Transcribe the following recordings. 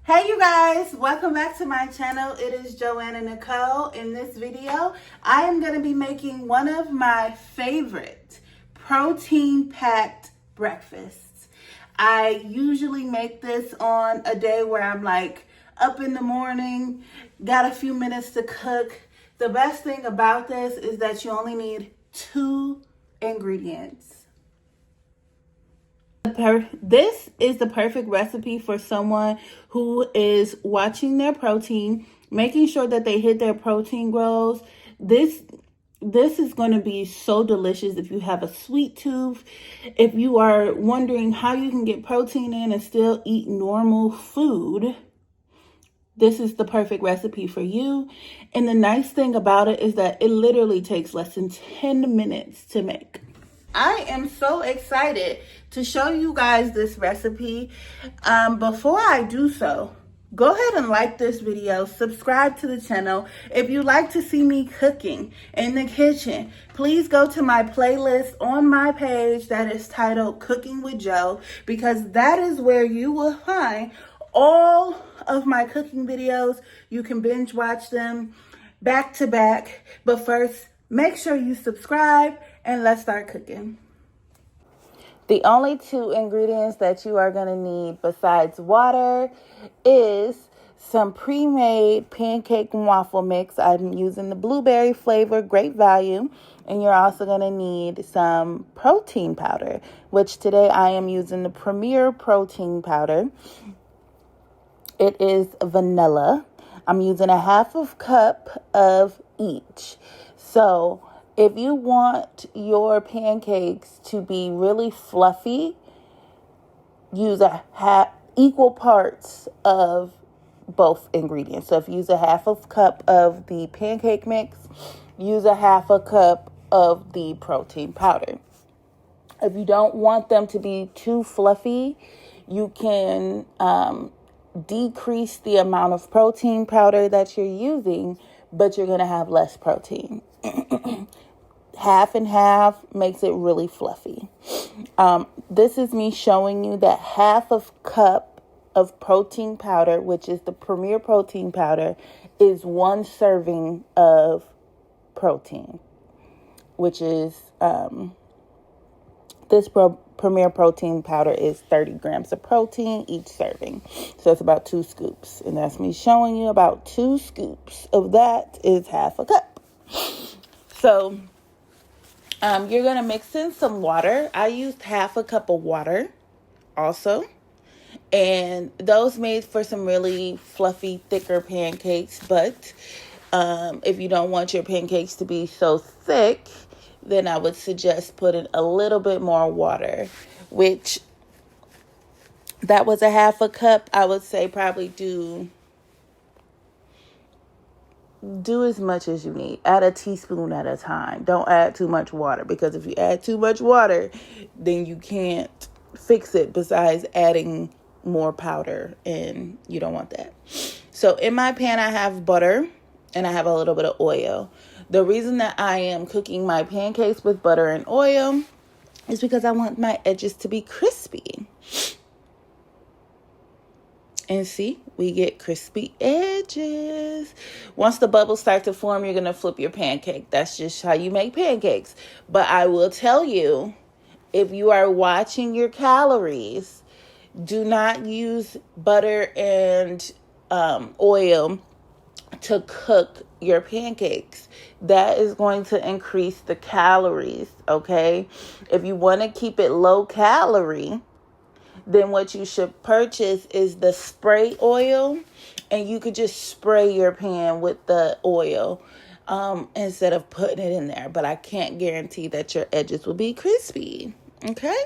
Hey you guys, welcome back to my channel. It is Joanna Nicole. In this video, I am going to be making one of my favorite protein-packed breakfasts. I usually make this on a day where I'm like up in the morning, got a few minutes to cook. The best thing about this is that you only need 2 ingredients. This is the perfect recipe for someone who is watching their protein, making sure that they hit their protein goals. This is going to be so delicious if you have a sweet tooth, if you are wondering how you can get protein in and still eat normal food. This is the perfect recipe for you. And the nice thing about it is that it literally takes less than 10 minutes to make. I am so excited to show you guys this recipe. Before I do so, go ahead and like this video, subscribe to the channel. If you like to see me cooking in the kitchen, please go to my playlist on my page that is titled Cooking with Jo, because that is where you will find all of my cooking videos. You can binge watch them back to back. But first, make sure you subscribe and let's start cooking. The only 2 ingredients that you are going to need besides water is some pre-made pancake and waffle mix. I'm using the blueberry flavor, great value. And you're also going to need some protein powder, which today I am using the Premier protein powder. It is vanilla. I'm using a 1/2 cup of each. So if you want your pancakes to be really fluffy, use equal parts of both ingredients. So if you use a 1/2 cup of the pancake mix, use a 1/2 cup of the protein powder. If you don't want them to be too fluffy, you can decrease the amount of protein powder that you're using, but you're going to have less protein. Half and half makes it really fluffy. This is me showing you that 1/2 cup of protein powder, which is the Premier protein powder, is 1 serving of protein, which is this Premier protein powder is 30 grams of protein each serving. So it's about 2 scoops. And that's me showing you about 2 scoops of that is 1/2 cup. So you're going to mix in some water. I used 1/2 cup of water also. And those made for some really fluffy, thicker pancakes. But if you don't want your pancakes to be so thick, then I would suggest putting a little bit more water, which that was a 1/2 cup. I would say probably do as much as you need. Add a teaspoon at a time. Don't add too much water, because if you add too much water, then you can't fix it besides adding more powder, and you don't want that. So in my pan, I have butter and I have a little bit of oil. The reason that I am cooking my pancakes with butter and oil is because I want my edges to be crispy. And see, we get crispy edges. Once the bubbles start to form, you're going to flip your pancake. That's just how you make pancakes. But I will tell you, if you are watching your calories, do not use butter and oil to cook your pancakes. That is going to increase the calories, okay? If you want to keep it low calorie, then what you should purchase is the spray oil, and you could just spray your pan with the oil instead of putting it in there. But I can't guarantee that your edges will be crispy, okay?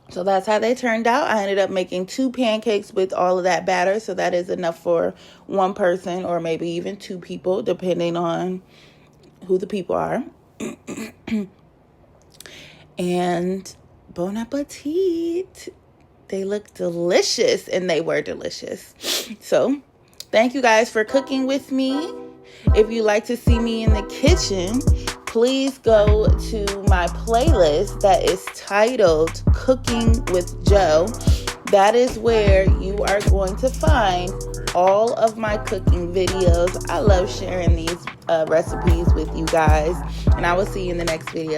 So that's how they turned out. I ended up making 2 pancakes with all of that batter, so that is enough for 1 person or maybe even 2 people, depending on who the people are. And bon appetit. They look delicious, and they were delicious. So thank you guys for cooking with me. If you like to see me in the kitchen, please go to my playlist that is titled Cooking with Jo. that is where you are going to find all of my cooking videos. I love sharing these recipes with you guys, and I will see you in the next video.